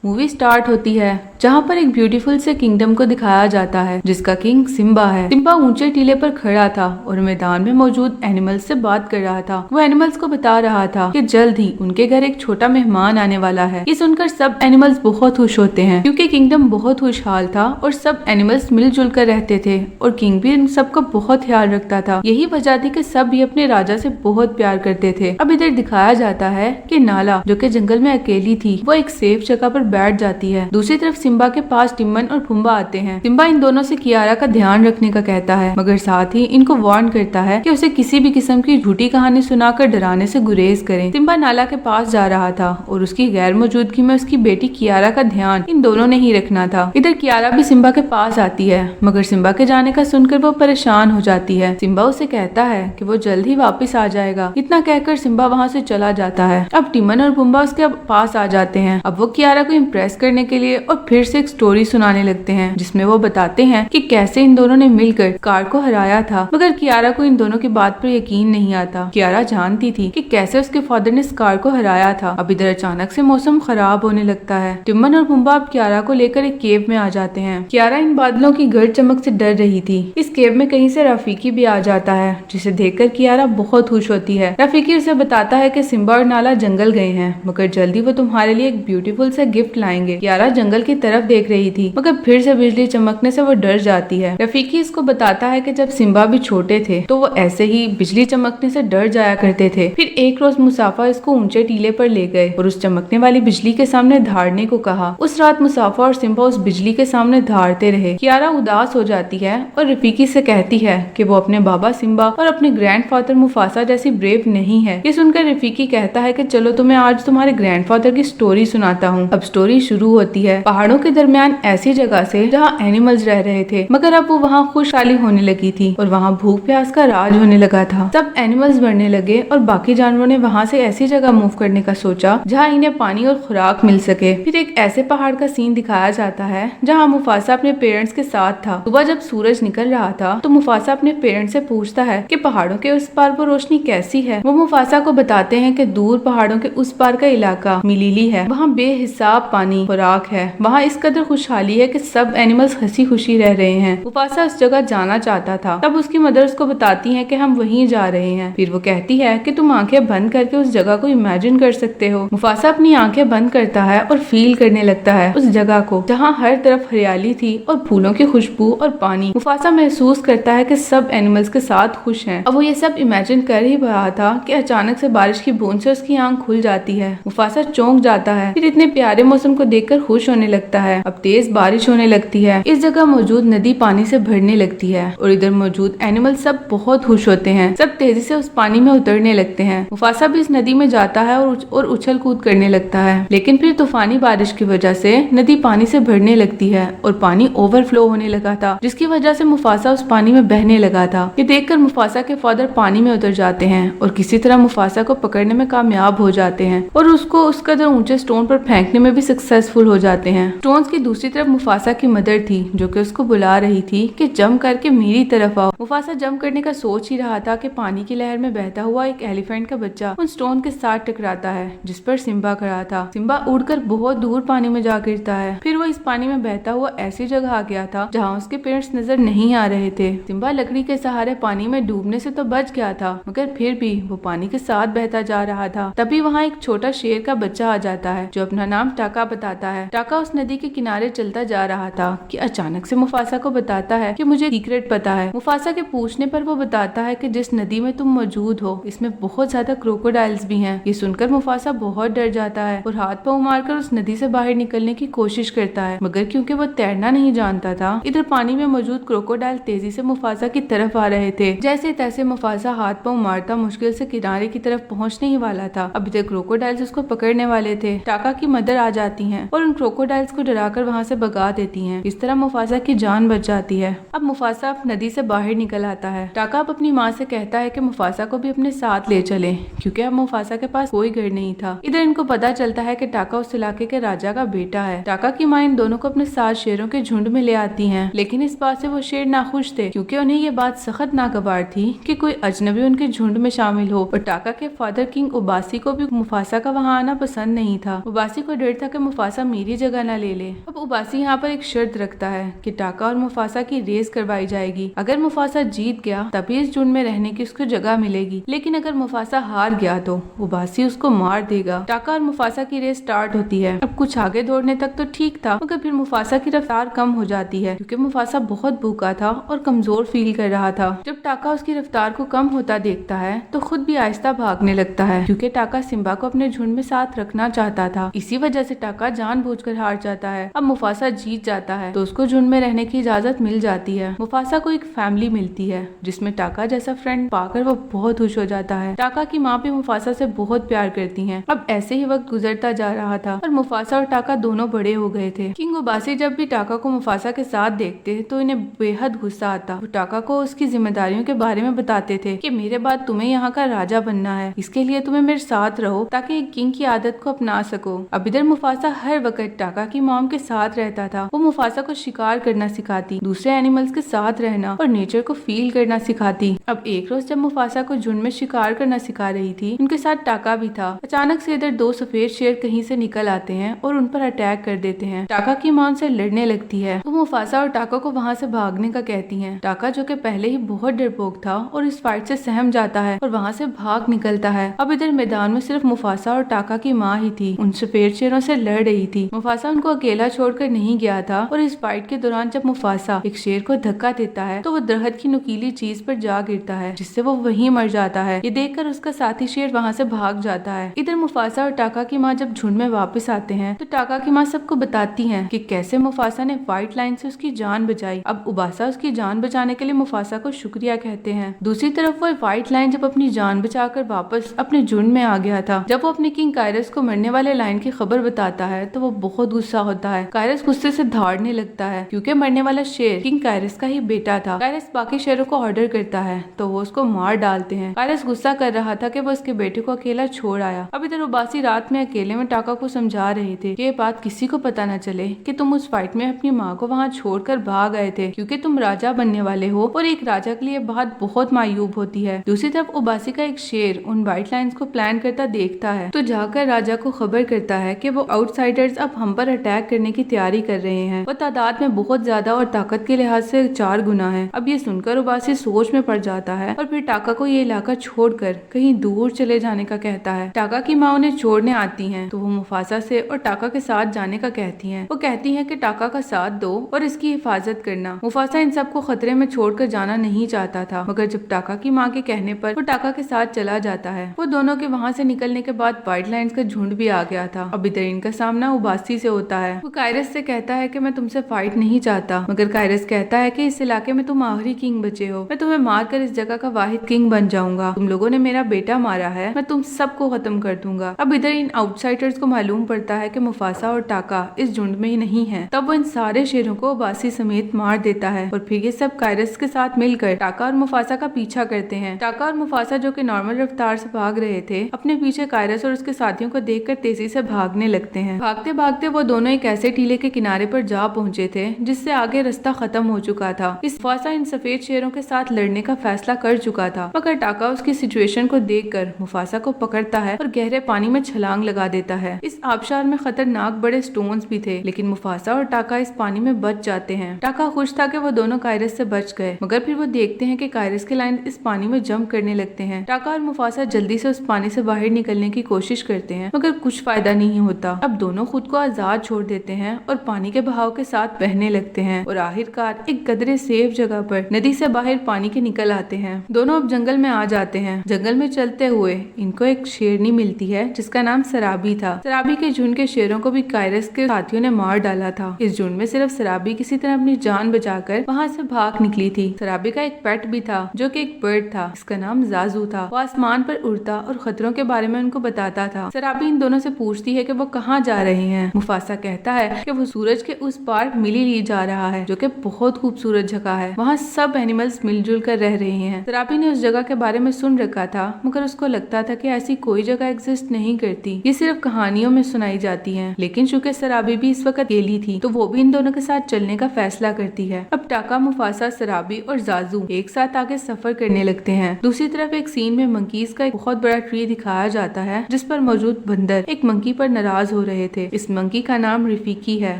Movie start होती है जहाँ पर एक ब्यूटीफुल से किंगडम को दिखाया जाता है जिसका किंग सिम्बा है। सिम्बा ऊंचे टीले पर खड़ा था और मैदान में मौजूद एनिमल्स से बात कर रहा था। वो एनिमल्स को बता रहा था कि जल्द ही उनके घर एक छोटा मेहमान आने वाला है। ये सुनकर सब एनिमल्स बहुत खुश होते हैं क्योंकि किंगडम बहुत खुशहाल था और सब एनिमल्स मिलजुल कर रहते थे और किंग भी इन सबका बहुत ख्याल रखता था। यही वजह थी कि सब भी अपने राजा से बहुत प्यार करते थे। अब इधर दिखाया जाता है कि नाला जो कि जंगल में अकेली थी वो एक सेफ जगह पर बैठ जाती है। दूसरी तरफ सिम्बा के पास टिम्मन और पुम्बा आते हैं। सिम्बा इन दोनों से कियारा का ध्यान रखने का कहता है मगर साथ ही इनको वार्न करता है कि उसे किसी भी किस्म की झूठी कहानी सुनाकर डराने से गुरेज करें। सिम्बा नाला के पास जा रहा था और उसकी गैर मौजूदगी में उसकी बेटी कियारा का ध्यान इन दोनों ने ही रखना था। इधर कियारा भी सिम्बा के पास आती है मगर सिम्बा के जाने का सुनकर वो परेशान हो जाती है। सिम्बा उसे कहता है कि वो जल्द ही वापस आ जाएगा। इतना कहकर सिम्बा वहाँ से चला जाता है। अब टिम्मन और पुम्बा उसके पास आ जाते हैं। अब वो कियारा को इम्प्रेस करने के लिए और फिर से एक स्टोरी सुनाने लगते हैं जिसमें वो बताते हैं कि कैसे इन दोनों ने मिलकर कार को हराया था मगर कियारा को इन दोनों की बात पर यकीन नहीं आता। कियारा जानती थी कि कैसे उसके फादर ने इस कार को हराया था। अब इधर अचानक से मौसम खराब होने लगता है। टिम्मन और पुम्बा अब कियारा को लेकर एक केव में आ जाते हैं। कियारा इन बादलों की गर्द चमक से डर रही थी। इस केव में कहीं से रफीकी भी आ जाता है जिसे देखकर कियारा बहुत खुश होती है। रफीकी उसे बताता है कि सिम्बा और नाला जंगल गए हैं मगर जल्दी वो तुम्हारे लिए एक ब्यूटीफुल सा गिफ्ट लाएंगे। कियारा जंगल की तरफ देख रही थी मगर फिर से बिजली चमकने से वो डर जाती है। रफीकी इसको बताता है कि जब सिम्बा भी छोटे थे तो वो ऐसे ही बिजली चमकने से डर जाया करते थे। फिर एक रोज मुसाफा इसको ऊंचे टीले पर ले गए और उस चमकने वाली बिजली के सामने धारने को कहा। उस रात मुसाफा और सिम्बा उस बिजली के सामने धारते रहे। कियारा उदास हो जाती है और रफीकी से कहती है कि वो अपने बाबा सिम्बा और अपने ग्रैंडफादर मुफासा जैसी ब्रेव नहीं है। ये सुनकर रफीकी कहता है कि चलो तुम्हें आज तुम्हारे ग्रैंडफादर की स्टोरी सुनाता हूँ। अब स्टोरी शुरू होती है पहाड़ों के दरमियान ऐसी जगह से जहाँ एनिमल्स रह रहे थे मगर अब वो वहाँ खुशहाली होने लगी थी और वहाँ भूख प्यास का राज होने लगा था। सब एनिमल्स बढ़ने लगे और बाकी जानवरों ने वहाँ से ऐसी जगह मूव करने का सोचा जहाँ इन्हें पानी और खुराक मिल सके। फिर एक ऐसे पहाड़ का सीन दिखाया जाता है जहाँ मुफासा अपने पेरेंट्स के साथ था। सुबह जब सूरज निकल रहा था तो मुफासा अपने पेरेंट्स से पूछता है कि पहाड़ों के उस पार वो रोशनी कैसी है। वो मुफासा को बताते हैं कि दूर पहाड़ों के उस पार का इलाका मिलीली है। वहाँ बेहिसाब पानी खुराक है। वहाँ इस कदर खुशहाली है कि सब एनिमल्स हंसी खुशी रह रहे हैं। मुफासा उस जगह जाना चाहता था। तब उसकी मदर उसको बताती है कि हम वहीं जा रहे हैं। फिर वो कहती है कि तुम आंखें बंद करके उस जगह को इमेजिन कर सकते हो। मुफासा अपनी आंखें बंद करता है और फील करने लगता है उस जगह को जहाँ हर तरफ हरियाली थी और फूलों की खुशबू और पानी। मुफासा महसूस करता है कि सब एनिमल्स के साथ खुश हैं। अब वो ये सब इमेजिन कर ही रहा था कि अचानक से बारिश की बूंद से उसकी आंख खुल जाती है। मुफासा चौंक जाता है। फिर इतने प्यारे मौसम को देखकर खुश होने लगता है। अब तेज बारिश होने लगती है। इस जगह मौजूद नदी पानी से भरने लगती है और इधर मौजूद एनिमल सब बहुत खुश होते हैं। सब तेजी से उस पानी में उतरने लगते हैं। मुफासा भी इस नदी में जाता है और उछल कूद करने लगता है लेकिन फिर तूफानी बारिश की वजह से नदी पानी से भरने लगती है और पानी ओवरफ्लो होने लगा था जिसकी वजह से मुफासा उस पानी में बहने लगा था। ये देखकर मुफासा के फादर पानी में उतर जाते हैं और किसी तरह मुफासा को पकड़ने में कामयाब हो जाते हैं और उसको उस कदर ऊंचे स्टोन पर फेंकने में भी सक्सेसफुल हो जाते हैं। स्टोन्स की दूसरी तरफ मुफासा की मदर थी जो कि उसको बुला रही थी कि जंप करके मेरी तरफ आओ। मुफासा जंप करने का सोच ही रहा था कि पानी की लहर में बहता हुआ एक एलिफेंट का बच्चा उन स्टोन के साथ टकराता है जिस पर सिम्बा खड़ा था। सिम्बा उड़कर बहुत दूर पानी में जा गिरता है। फिर वो इस पानी में बहता हुआ ऐसी जगह आ गया था जहाँ उसके पेरेंट्स नजर नहीं आ रहे थे। सिम्बा लकड़ी के सहारे पानी में डूबने से तो बच गया था मगर फिर भी वो पानी के साथ बहता जा रहा था। तभी वहाँ एक छोटा शेर का बच्चा आ जाता है जो अपना नाम टाका बताता है। टाका उस नदी के किनारे चलता जा रहा था कि अचानक से मुफासा को बताता है कि मुझे सीक्रेट पता है। मुफासा के पूछने पर वो बताता है कि जिस नदी में तुम मौजूद हो इसमें बहुत ज्यादा क्रोकोडाइल्स भी हैं। ये सुनकर मुफासा बहुत डर जाता है और हाथ पांव मारकर उस नदी से बाहर निकलने की कोशिश करता है मगर क्योंकि वो तैरना नहीं जानता था इधर पानी में मौजूद क्रोकोडाइल तेजी से मुफासा की तरफ आ रहे थे। जैसे तैसे मुफासा हाथ पांव मारता मुश्किल से किनारे की तरफ पहुंचने ही वाला था। अभी तक क्रोकोडाइल्स उसको पकड़ने वाले थे। टाका की मदर आ जाती है और उन क्रोकोडाइल्स को डराकर वहाँ से भगा देती है। इस तरह मुफासा की जान बच जाती है। अब मुफासा नदी से बाहर निकल आता है। टाका अब अपनी माँ से कहता है कि मुफासा को भी अपने साथ ले चले क्योंकि अब मुफासा के पास कोई घर नहीं था। इधर इनको पता चलता है कि टाका उस इलाके के राजा का बेटा है। टाका की माँ इन दोनों को अपने साथ शेरों के झुंड में ले आती हैं लेकिन इस बात से वो शेर नाखुश थे क्योंकि उन्हें ये बात सख्त नागवार थी कि कोई अजनबी उनके झुंड में शामिल हो। और टाका के फादर किंग उबासी को भी मुफासा का वहाँ आना पसंद नहीं था। उबासी को डर था कि मुफासा मेरी जगह ना ले ले। अब उबासी यहाँ पर एक शर्त रखता है कि टाका और मुफासा की रेस करवाई जाएगी। अगर मुफासा जीत गया तभी इस झुंड में रहने की उसको जगह मिलेगी, लेकिन अगर मुफासा हार गया तो उबासी उसको मार देगा। टाका और मुफासा की रेस स्टार्ट होती है। अब कुछ आगे दौड़ने तक तो ठीक था, मगर फिर मुफासा की रफ्तार कम हो जाती है क्योंकि मुफासा बहुत भूखा था और कमजोर फील कर रहा था। जब टाका उसकी रफ्तार को कम होता देखता है तो खुद भी आहिस्ता भागने लगता है क्योंकि टाका सिम्बा को अपने झुंड में साथ रखना चाहता था। इसी वजह से टाका जानबूझकर हार जाता है। अब मुफासा जीत जाता है तो उसको झुंड में रहने की इजाजत मिल जाती है। मुफासा को एक फैमिली मिलती है जिसमें टाका जैसा फ्रेंड पाकर वो बहुत खुश हो जाता है। टाका की माँ भी मुफासा से बहुत प्यार करती है। अब ऐसे ही वक्त गुजरता जा रहा था और मुफासा और टाका दोनों बड़े हो गए थे। किंग उबासी जब भी टाका को मुफासा के साथ देखते तो इन्हें बेहद गुस्सा आता। वो टाका को उसकी जिम्मेदारियों के बारे में बताते थे कि मेरे बाद तुम्हें यहाँ का राजा बनना है, इसके लिए तुम्हें मेरे साथ रहो ताकि एक किंग की आदत को अपना सको। अब इधर मुफासा हर वक्त टाका की मॉम के साथ रहता था। वो मुफासा को शिकार करना सिखाती, दूसरे एनिमल्स के साथ रहना और नेचर को फील करना सिखाती। अब एक रोज जब मुफासा को झुंड में शिकार करना सिखा रही थी, उनके साथ टाका भी था। अचानक से इधर दो सफेद शेर कहीं से निकल आते हैं और उन पर अटैक कर देते हैं। टाका की मां उनसे लड़ने लगती है। वो मुफासा और टाका को वहाँ से भागने का कहती हैं। टाका जो कि पहले ही बहुत डरपोक था और इस फाइट से सहम जाता है और वहाँ से भाग निकलता है। अब इधर मैदान में सिर्फ मुफासा और टाका की माँ ही थी, उन सफेद शेरों से लड़ रही थी। मुफासा उनको अकेला छोड़कर नहीं गया था और इस फाइट के दौरान जब मुफासा एक शेर को धक्का देता है तो वो दरख्त की नुकीली चीज पर जा गिरता है जिससे वो वहीं मर जाता है। ये देखकर उसका साथी शेर वहाँ से भाग जाता है। इधर मुफासा और टाका की माँ जब झुंड में वापस आते हैं तो टाका की माँ सबको बताती है कि कैसे मुफासा ने व्हाइट लाइन से उसकी जान बचाई। अब उबासा उसकी जान बचाने के लिए मुफासा को शुक्रिया कहते हैं। दूसरी तरफ वो व्हाइट लाइन जब अपनी जान बचाकर वापस अपने झुंड में आ गया था, जब वो अपने किंग कायरस को मरने वाले लाइन की खबर बताता है तो वो बहुत गुस्सा होता है। कायरस गुस्से से दहाड़ने लगता है क्योंकि मरने वाला शेर किंग कायरस का ही बेटा था। कायरस बाकी शेरों को ऑर्डर करता है तो वो उसको मार डालते हैं। कायरस गुस्सा कर रहा था कि वो उसके बेटे को अकेला छोड़ आया। अब इधर उबासी रात में अकेले में टाका को समझा रहे थे कि ये बात किसी को पता न चले कि तुम उस फाइट में अपनी माँ को वहाँ छोड़कर भाग आए थे क्योंकि तुम राजा बनने वाले हो और एक राजा के लिए बात बहुत मायूब होती है। दूसरी तरफ उबासी का एक शेर उन व्हाइट लाइंस को प्लान करता देखता है तो जाकर राजा को खबर करता है कि वो आउटसाइडर्स अब हम पर अटैक करने की तैयारी कर रहे हैं। वो तादाद में बहुत ज्यादा और ताकत के लिहाज से 4 गुना है। अब ये सुनकर उबासी सोच में पड़ जाता है और फिर टाका को ये इलाका छोड़कर कहीं दूर चले जाने का कहता है। टाका की माँ उन्हें छोड़ने आती हैं तो वो मुफासा से और टाका के साथ जाने का कहती हैं। वो कहती हैं कि टाका का साथ दो और इसकी हिफाजत करना। मुफासा इन सबको खतरे में छोड़कर जाना नहीं चाहता था, मगर जब टाका की माँ के कहने पर वो टाका के साथ चला जाता है। वो दोनों के वहाँ से निकलने के बाद व्हाइट लाइंस का झुंड भी आ गया था। अब इधर इनका सामना उबासी से होता है। वो कायरस से कहता है कि मैं तुमसे फाइट नहीं चाहता, मगर कायरस कहता है कि इस इलाके में तुम आखिरी किंग बचे हो, मैं तुम्हें मारकर इस जगह का वाहिद किंग बन जाऊंगा। तुम लोगों ने मेरा बेटा मारा है, मैं तुम सबको खत्म कर दूंगा। अब इधर इन आउटसाइडर्स को मालूम पड़ता है कि मुफासा और टाका इस झुंड में ही नहीं है। तब वो इन सारे शेरों को उबासी समेत मार देता है और फिर ये सब कायरस के साथ मिलकर टाका और मुफासा का पीछा करते हैं। टाका और मुफासा जो कि नॉर्मल रफ्तार से भाग रहे थे, अपने पीछे कायरस और उसके साथियों को देखकर तेजी से भागने लगते हैं। भागते भागते वो दोनों एक ऐसे टीले के किनारे पर जा पहुंचे थे जिससे आगे रास्ता खत्म हो चुका था। इस मुफासा इन सफेद शेरों के साथ लड़ने का फैसला कर चुका था, मगर टाका उसकी सिचुएशन को देखकर मुफासा को पकड़ता है और गहरे पानी में छलांग लगा देता है। इस आबशार में खतरनाक बड़े स्टोन्स भी थे, लेकिन मुफासा और टाका इस पानी में बच जाते हैं। टाका खुश था कि वो दोनों कायरस से बच गए, मगर फिर वो देखते हैं कि कायरस के लाइन इस पानी में जंप करने लगते हैं। टाका और मुफासा जल्दी से उस पानी से बाहर निकलने की कोशिश करते हैं, मगर कुछ फायदा नहीं होता। अब दोनों खुद को आजाद छोड़ देते हैं और पानी के बहाव के साथ बहने लगते हैं और आखिरकार एक कदरे सेफ जगह पर नदी से बाहर पानी के निकल आते हैं। दोनों अब जंगल में आ जाते हैं। जंगल में चलते हुए इनको एक शेरनी मिलती है जिसका नाम सराबी था। सराबी के झुंड के शेरों को भी कायरस के साथियों ने मार डाला था। इस झुंड में सिर्फ सराबी किसी तरह अपनी जान बचाकर वहाँ से भाग निकली थी। सराबी का एक पेट भी था जो कि एक बर्ड था, इसका नाम जाजू था। वो आसमान पर उड़ता और खतरों के बारे में उनको बताता था। सराबी इन दोनों से पूछती है कि वो कहाँ जा रहे हैं। मुफासा कहता है कि वो सूरज के उस पार मिली ली जा रहा है जो कि बहुत खूबसूरत जगह है, वहाँ सब एनिमल्स मिलजुल कर रह रहे हैं। सराबी ने उस जगह के बारे में सुन रखा था, मगर उसको लगता था कि ऐसी कोई जगह एग्जिस्ट नहीं करती, ये सिर्फ कहानियों में सुनाई जाती है। लेकिन चूंकि सराबी भी इस वक्त अकेली थी तो वो भी इन दोनों के साथ चलने का फैसला करती है। अब टाका, मुफासा, सराबी और जाजू एक साथ आगे सफर करने लगते हैं। दूसरी तरफ एक सीन में मंकीज का एक बहुत बड़ा ट्री दिखाया जाता है जिस पर मौजूद बंदर एक मंकी पर नाराज हो हो रहे थे। इस मंकी का नाम रफीकी है।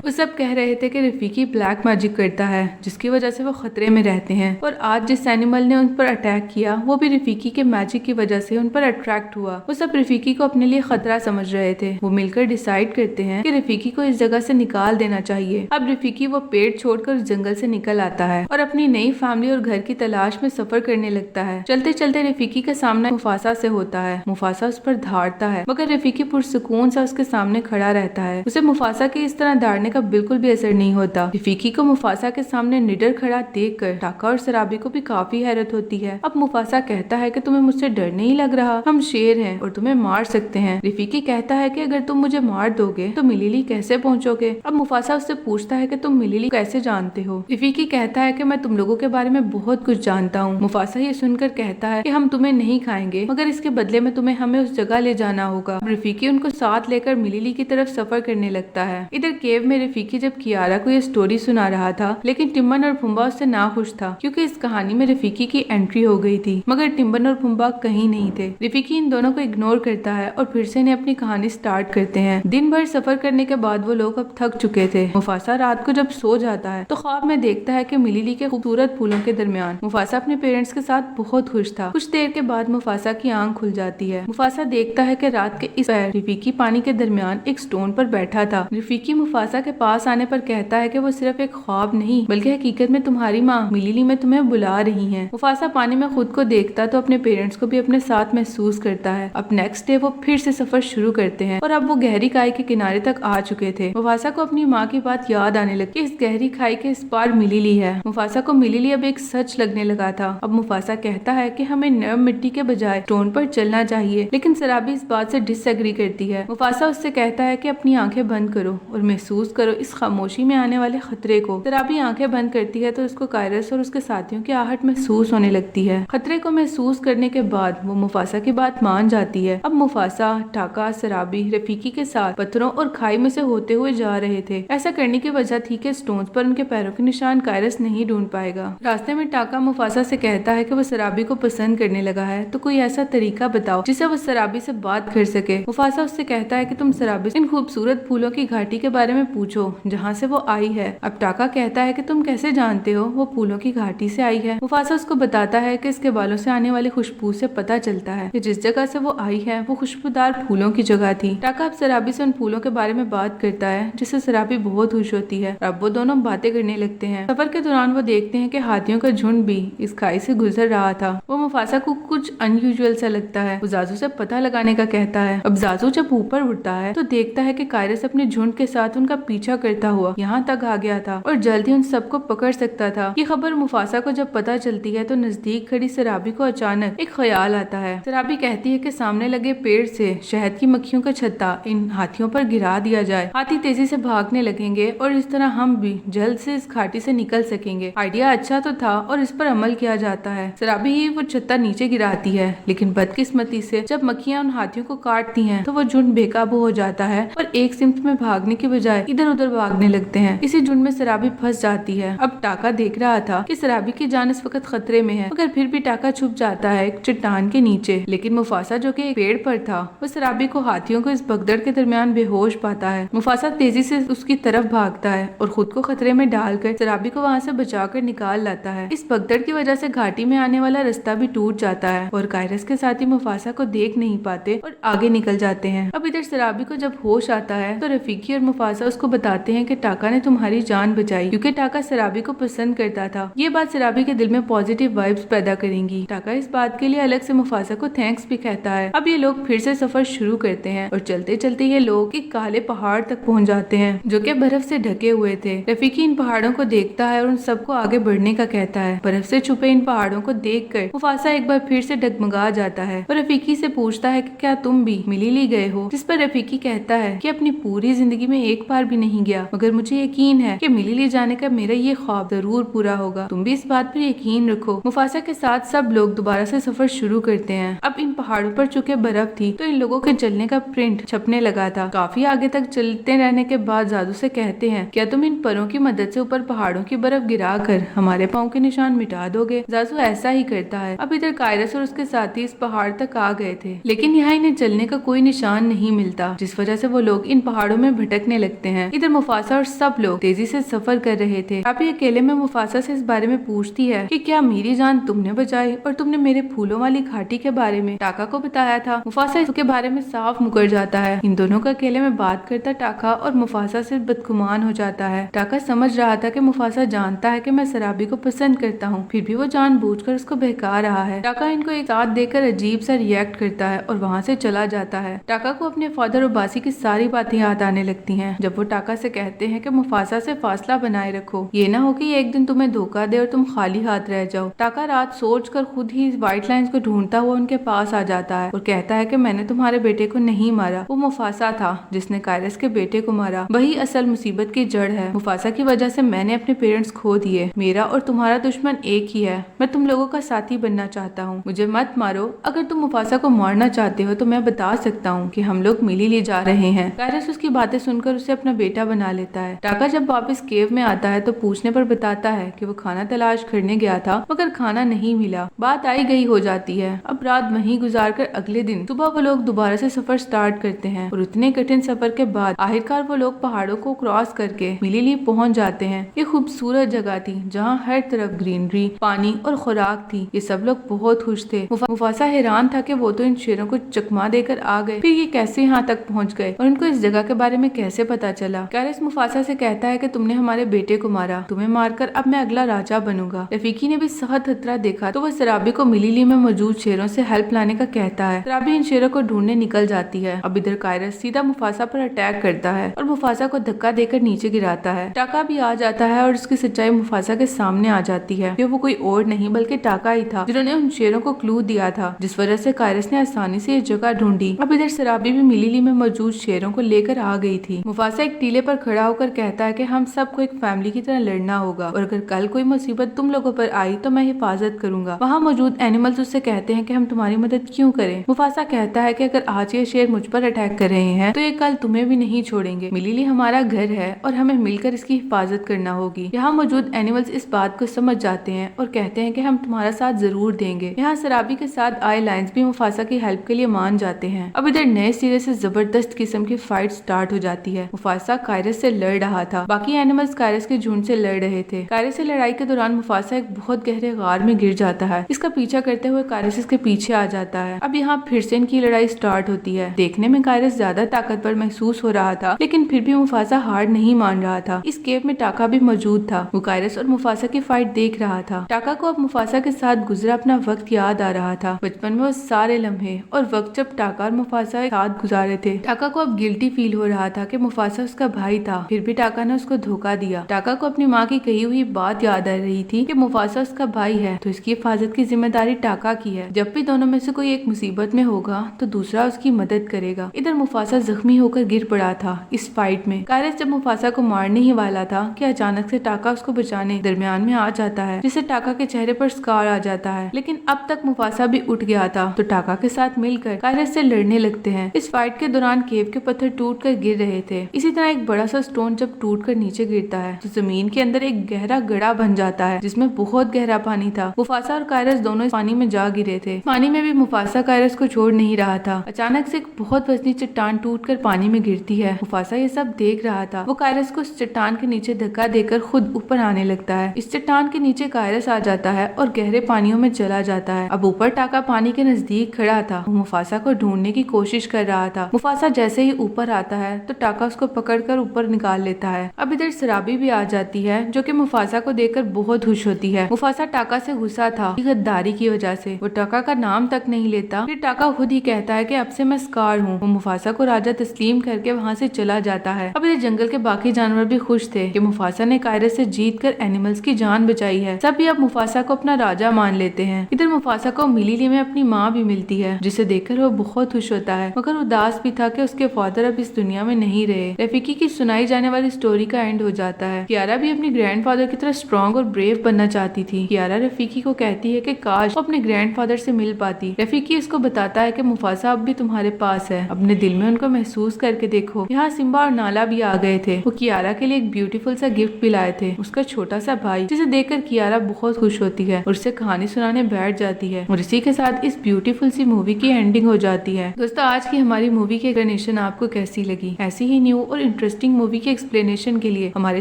वो सब कह रहे थे कि रफीकी ब्लैक मैजिक करता है जिसकी वजह से वो खतरे में रहते हैं और आज जिस एनिमल ने उन पर अटैक किया वो भी रफीकी के मैजिक की वजह से उन पर अट्रैक्ट हुआ। वो सब रफीकी को अपने लिए खतरा समझ रहे थे। वो मिलकर डिसाइड करते हैं कि रफीकी को इस जगह से निकाल देना चाहिए। अब रफीकी वो पेड़ छोड़कर उस जंगल से निकल आता है और अपनी नई फैमिली और घर की तलाश में सफर करने लगता है। चलते चलते रफीकी का सामना मुफासा से होता है। मुफासा उस पर धाड़ता है मगर रफीकी पुरसुकून सा उसके सामने खड़ा रहता है। उसे मुफासा के इस तरह धाड़ने का बिल्कुल भी असर नहीं होता। रफीकी को मुफासा के सामने निडर खड़ा देखकर टाका और सराबी को भी काफी हैरत होती है। अब मुफासा कहता है कि तुम्हें मुझसे डर नहीं लग रहा, हम शेर हैं और तुम्हें मार सकते हैं। रफीकी कहता है कि अगर तुम मुझे मार दोगे तो मिलीली कैसे पहुंचोगे। अब मुफासा उससे पूछता है कि तुम मिलीली कैसे जानते हो। रफीकी कहता है कि मैं तुम लोगों के बारे में बहुत कुछ जानता हूँ। मुफासा ये सुनकर कहता है कि हम तुम्हें नहीं खाएंगे मगर इसके बदले में तुम्हें हमें उस जगह ले जाना होगा। रफीकी उनको साथ लेकर मिलीली की तरफ सफर करने लगता है। इधर केव में रफीकी जब कियारा को ये स्टोरी सुना रहा था लेकिन टिम्बन और फुम्बा उससे ना खुश था क्योंकि इस कहानी में रफीकी की एंट्री हो गई थी मगर टिम्बन और फुम्बा कहीं नहीं थे। रफीकी इन दोनों को इग्नोर करता है और फिर से इन्हें अपनी कहानी स्टार्ट करते हैं। दिन भर सफर करने के बाद वो लोग अब थक चुके थे। मुफासा रात को जब सो जाता है तो ख्वाब में देखता है कि मिलीली के खूबसूरत फूलों के दरमियान मुफासा अपने पेरेंट्स के साथ बहुत खुश था। कुछ देर के बाद मुफासा की आंख खुल जाती है। मुफासा देखता है कि रात के इस पैर रफीकी पानी के दरमियान एक स्टोन पर बैठा था। रफीकी मुफासा के पास आने पर कहता है कि वो सिर्फ एक ख्वाब नहीं बल्कि हकीकत में तुम्हारी माँ मिलीली में तुम्हें बुला रही है। मुफासा पानी में खुद को देखता तो अपने पेरेंट्स को भी अपने साथ महसूस करता है। अब नेक्स्ट डे वो फिर से सफर शुरू करते हैं और अब वो गहरी खाई के किनारे तक आ चुके थे। मुफासा को अपनी माँ की बात याद आने लगी। इस गहरी खाई के इस पार मिलीली है। मुफासा को मिलीली अब एक सच लगने लगा था। अब मुफासा कहता है कि हमें नरम मिट्टी के बजाय स्टोन पर चलना चाहिए लेकिन सराबी इस बात से डिसएग्री करती है। मुफासा उससे कहता है कि अपनी आंखें बंद करो और महसूस करो इस खामोशी में आने वाले खतरे को। सराबी आंखें बंद करती है तो उसको कायरस और उसके साथियों की आहट महसूस होने लगती है। खतरे को महसूस करने के बाद वो मुफासा की बात मान जाती है। अब मुफासा, टाका, सराबी रफीकी के साथ पत्थरों और खाई में से होते हुए जा रहे थे। ऐसा करने की वजह थी कि स्टोन्स पर उनके पैरों के निशान कायरस नहीं ढूंढ पाएगा। रास्ते में टाका मुफासा से कहता है कि वो सराबी को पसंद करने लगा है तो कोई ऐसा तरीका बताओ जिससे वो सराबी से बात कर सके। मुफासा उससे कहता है कि तुम सराबी इन खूबसूरत फूलों की घाटी के बारे में पूछो जहाँ से वो आई है। अब टाका कहता है कि तुम कैसे जानते हो वो फूलों की घाटी से आई है। मुफासा उसको बताता है कि इसके बालों से आने वाली खुशबू से पता चलता है कि जिस जगह से वो आई है वो खुशबूदार फूलों की जगह थी। टाका अब सराबी से उन फूलों के बारे में बात करता है जिससे सराबी बहुत खुश होती है। अब वो दोनों बातें करने लगते हैं। सफर के दौरान वो देखते हैं कि हाथियों का झुंड भी इस खाई से गुजर रहा था। वो मुफासा को कुछ अनयूजुअल सा लगता है। वो जाजू से पता लगाने का कहता है। अब जाजू जब ऊपर उड़ता है तो देखता है कि कायरस अपने झुंड के साथ उनका पीछा करता हुआ यहाँ तक आ गया था और जल्द ही उन सबको पकड़ सकता था। ये खबर मुफासा को जब पता चलती है तो नजदीक खड़ी सराबी को अचानक एक ख्याल आता है। सराबी कहती है कि सामने लगे पेड़ से शहद की मक्खियों का छत्ता इन हाथियों पर गिरा दिया जाए। हाथी तेजी से भागने लगेंगे और इस तरह हम भी जल्द से इस घाटी से निकल सकेंगे। आइडिया अच्छा तो था और इस पर अमल किया जाता है। सराबी ही वो छत्ता नीचे गिराती है लेकिन बदकिस्मती से जब मक्खियां उन हाथियों को काटती हैं तो वो झुंड बेकाबू हो जाता है और एक सिमत में भागने की बजाय इधर उधर भागने लगते हैं। इसी झुंड में सराबी फंस जाती है। अब टाका देख रहा था कि सराबी की जान इस वक्त खतरे में है मगर फिर भी टाका छुप जाता है एक चट्टान के नीचे। लेकिन मुफासा जो कि एक पेड़ पर था वो सराबी को हाथियों को इस भगदड़ के दरमियान बेहोश पाता है। मुफासा तेजी से उसकी तरफ भागता है और खुद को खतरे में डालकर सराबी को वहाँ से बचाकर निकाल लाता है। इस भगदड़ की वजह से घाटी में आने वाला रास्ता भी टूट जाता है और कायरस के साथी मुफासा को देख नहीं पाते और आगे निकल जाते हैं। अब इधर सराबी को जब होश आता है तो रफीकी और मुफासा उसको बताते हैं कि टाका ने तुम्हारी जान बचाई क्योंकि टाका सराबी को पसंद करता था। ये बात सराबी के दिल में पॉजिटिव वाइब्स पैदा करेंगी। टाका इस बात के लिए अलग से मुफासा को थैंक्स भी कहता है। अब ये लोग फिर से सफर शुरू करते हैं और चलते चलते ये लोग एक काले पहाड़ तक पहुंच जाते हैं जो कि बर्फ से ढके हुए थे। रफीकी इन पहाड़ों को देखता है और उन सबको आगे बढ़ने का कहता है। बर्फ से छुपे इन पहाड़ों को देखकर मुफासा एक बार फिर से डगमगा जाता है और रफीकी से पूछता है कि क्या तुम भी मिलीली गए हो, जिस पर रफीकी कहता है कि अपनी पूरी जिंदगी में एक बार भी नहीं गया मगर मुझे यकीन है कि मिलीली जाने का मेरा ये ख्वाब जरूर पूरा होगा। तुम भी इस बात पर यकीन रखो। मुफासा के साथ सब लोग दोबारा से सफर शुरू करते हैं। अब इन पहाड़ों पर चूंकि बर्फ थी तो इन लोगों के चलने का प्रिंट छपने लगा था। काफी आगे तक चलते रहने के बाद जादू से कहते हैं क्या तुम इन परों की मदद से ऊपर पहाड़ों की बर्फ गिरा कर हमारे पाँव के निशान मिटा दोगे। जादू ऐसा ही करता है। अब इधर कायरस और उसके साथी इस पहाड़ तक आ गए थे लेकिन यहाँ इन्हें चलने का कोई निशान नहीं मिलता जिस वजह से वो लोग इन पहाड़ों में भटकने लगते हैं। इधर मुफासा और सब लोग तेजी से सफर कर रहे थे। अभी अकेले में मुफासा से इस बारे में पूछती है कि क्या मेरी जान तुमने बचाई और तुमने मेरे फूलों वाली घाटी के बारे में टाका को बताया था। मुफासा इसके बारे में साफ मुकर जाता है। इन दोनों का अकेले में बात करता टाका और मुफासा से बदगुमान हो जाता है। टाका समझ रहा था कि मुफासा जानता है कि मैं सराबी को पसंद करता हूँ, फिर भी वो जानबूझकर उसको बहका रहा है। टाका इनको एक साथ देकर अजीब सा रिएक्ट करता है और वहाँ से चला जाता है। टाका को अपने फादर उबासी की सारी बातें याद आने लगती हैं जब वो टाका से कहते हैं कि मुफासा से फासला बनाए रखो, ये ना हो कि एक दिन तुम्हें धोखा दे और तुम खाली हाथ रह जाओ। टाका रात सोचकर खुद ही व्हाइट लाइंस को ढूंढता हुआ उनके पास आ जाता है और कहता है कि मैंने तुम्हारे बेटे को नहीं मारा, वो मुफासा था जिसने कायरस के बेटे को मारा। वही असल मुसीबत की जड़ है। मुफासा की वजह से मैंने अपने पेरेंट्स खो दिए। मेरा और तुम्हारा दुश्मन एक ही है। मैं तुम लोगों का साथी बनना चाहता हूँ, मुझे मत मारो। अगर तुम मुफासा को मारना चाहते हो तो मैं बता सकता हूँ कि हम लोग मिली ले जा रहे हैं। कायरस उसकी बातें सुनकर उसे अपना बेटा बना लेता है। टाका जब वापस केव में आता है तो पूछने पर बताता है कि वो खाना तलाश करने गया था मगर खाना नहीं मिला। बात आई गई हो जाती है। अब रात वहीं गुजार कर अगले दिन सुबह वो लोग दोबारा से सफर स्टार्ट करते हैं और उतने कठिन सफर के बाद आखिरकार वो लोग पहाड़ों को क्रॉस करके मिलीली पहुंच जाते हैं। ये खूबसूरत जगह थी जहाँ हर तरफ ग्रीनरी, पानी और खुराक थी। ये सब लोग बहुत खुश थे। मुफासा हैरान था कि वो तो इन शेरों को चकमा देकर आ गए, फिर ये कैसे यहाँ तक पहुँच गए और इनको इस जगह के बारे में कैसे पता चला। कायरस मुफासा से कहता है कि तुमने हमारे बेटे को मारा, तुम्हें मारकर अब मैं अगला राजा बनूंगा। रफीकी ने भी सहत खतरा देखा तो वह सराबी को मिलीली में मौजूद शेरों से हेल्प लाने का कहता है। सराबी इन शेरों को ढूंढने निकल जाती है। अब इधर कायरस सीधा मुफासा पर अटैक करता है और मुफासा को धक्का देकर नीचे गिराता है। टाका भी आ जाता है और उसकी सच्चाई मुफासा के सामने आ जाती है कि वो कोई और नहीं बल्कि टाका ही था जिन्होंने उन शेरों को क्लू दिया था, जिस वजह से कायरस ने आसानी से ये जगह ढूंढी। अब इधर सराबी भी मिलीली में मौजूद शेरों को लेकर आ गई थी। मुफासा एक टीले पर खड़ा होकर कहता है कि हम सबको एक फैमिली की तरह लड़ना होगा और अगर कल कोई मुसीबत तुम लोगों पर आई तो मैं हिफाजत करूंगा। वहाँ मौजूद एनिमल्स उससे कहते हैं कि हम तुम्हारी मदद क्यों करें। मुफासा कहता है कि अगर आज ये शेर मुझ पर अटैक कर रहे हैं तो ये कल तुम्हें भी नहीं छोड़ेंगे। मिलीली हमारा घर है और हमें मिलकर इसकी हिफाजत करना होगी। यहाँ मौजूद एनिमल्स इस बात को समझ जाते हैं और कहते हैं कि हम तुम्हारा साथ जरूर देंगे। यहाँ सराबी के साथ आए लायंस भी मुफासा की हेल्प के लिए मान जाते हैं। अब इधर नए सिरे से जबरदस्त किस्म की फाइट स्टार्ट हो जाती है। मुफासा कायरस से लड़ रहा था, बाकी एनिमल्स कायरस के झुंड से लड़ रहे थे। कायरस से लड़ाई के दौरान मुफासा एक बहुत गहरे गार में गिर जाता है। इसका पीछा करते हुए कायरस इसके पीछे आ जाता है। अब यहाँ फिर से इनकी लड़ाई स्टार्ट होती है। देखने में कायरस ज्यादा ताकतवर महसूस हो रहा था लेकिन फिर भी मुफासा हार नहीं मान रहा था। इस केव में टाका भी मौजूद था। वो कायरस और मुफासा की फाइट देख रहा था। टाका को अब मुफासा के साथ गुजरा अपना वक्त याद आ रहा था। बचपन में वो सारे लम्हे और वक्त जब टाका और मुफासा साथ गुजारे थे। टाका को अब गिल्टी फील हो रहा था कि मुफासा उसका भाई था, फिर भी टाका ने उसको धोखा दिया। टाका को अपनी माँ की कही हुई बात याद आ रही थी कि मुफासा उसका भाई है तो इसकी हिफाजत की जिम्मेदारी टाका की है। जब भी दोनों में से कोई एक मुसीबत में होगा तो दूसरा उसकी मदद करेगा। इधर मुफासा जख्मी होकर गिर पड़ा था इस फाइट में। कायरस जब मुफासा को मारने ही वाला था कि अचानक से टाका उसको बचाने दरमियान में आ जाता है, जिससे टाका के चेहरे पर स्कार आ जाता है। लेकिन अब तक मुफासा भी उठ गया था तो टाका के साथ मिलकर कायरस से लड़ने लगते हैं। इस फाइट के दौरान केव के पत्थर टूट कर गिर रहे थे। इसी तरह एक बड़ा सा स्टोन जब टूट कर नीचे गिरता है तो जमीन के अंदर एक गहरा गड्ढा बन जाता है जिसमें बहुत गहरा पानी था। मुफासा और कायरस दोनों इस पानी में जा गिरे थे। पानी में भी मुफासा कायरस को छोड़ नहीं रहा था। अचानक से एक बहुत वजनी चट्टान टूटकर पानी में गिरती है। मुफासा ये सब देख रहा था। वो कायरस को उस चट्टान के नीचे धक्का देकर खुद ऊपर आने लगता है। इस चट्टान के नीचे कायरस आ जाता है और गहरे पानियों में चला जाता है। अब ऊपर टाका पानी के नजदीक खड़ा था। वो मुफासा को ढूंढने की कोशिश कर रहा था। मुफासा जैसे ही ऊपर आता है तो टाका उसको पकड़कर ऊपर निकाल लेता है। अब इधर सराबी भी आ जाती है जो कि मुफासा को देखकर बहुत खुश होती है। मुफासा टाका से गुस्सा था गद्दारी की वजह से। वो टाका का नाम तक नहीं लेता। फिर टाका खुद ही कहता है कि अब से मैं स्कार हूँ। वो मुफासा को राजा तस्लीम करके वहाँ से चला जाता है। अब इधर जंगल के बाकी जानवर भी खुश थे कि मुफासा ने कायरस से जीत कर एनिमल्स की जान बचाई है। सभी अब मुफासा को अपना राजा मान लेते हैं। इधर मुफासा को मिलीली में अपनी माँ भी मिलती है जिसे देखकर वो बहुत खुश होता है मगर उदास भी था कि उसके फादर अब इस दुनिया में नहीं रहे। रफीकी की सुनाई जाने वाली स्टोरी का एंड हो जाता है। कियारा भी अपने ग्रैंडफादर की तरह स्ट्रॉन्ग और ब्रेव बनना चाहती थी। कियारा रफीकी को कहती है कि काश वो अपने ग्रैंडफादर से मिल पाती। रफीकी उसको बताता है कि मुफासा अब भी तुम्हारे पास है, अपने दिल में उनको महसूस करके देखो। यहाँ सिम्बा और नाला भी आ गए थे। वो कियारा के लिए एक ब्यूटीफुल सा गिफ्ट भी लाए थे, उसका छोटा सा भाई, जिसे देखकर कियारा बहुत खुश होती है और उससे कहानी सुनाने बैठ जाती है। और इसी के साथ इस ब्यूटीफुल सी मूवी की एंडिंग हो जाती है। दोस्तों आज की हमारी मूवी की अगर ایکسپلینیشن آپ کو کیسی لگی؟ ایسی ہی نیو اور انٹرسٹنگ مووی کے ایکسپلینیشن کے لیے ہمارے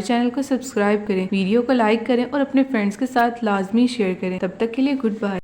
چینل کو سبسکرائب کریں، ویڈیو کو لائک کریں اور اپنے فرینڈز کے ساتھ لازمی شیئر کریں۔ تب تک کے لیے گڈ بائے۔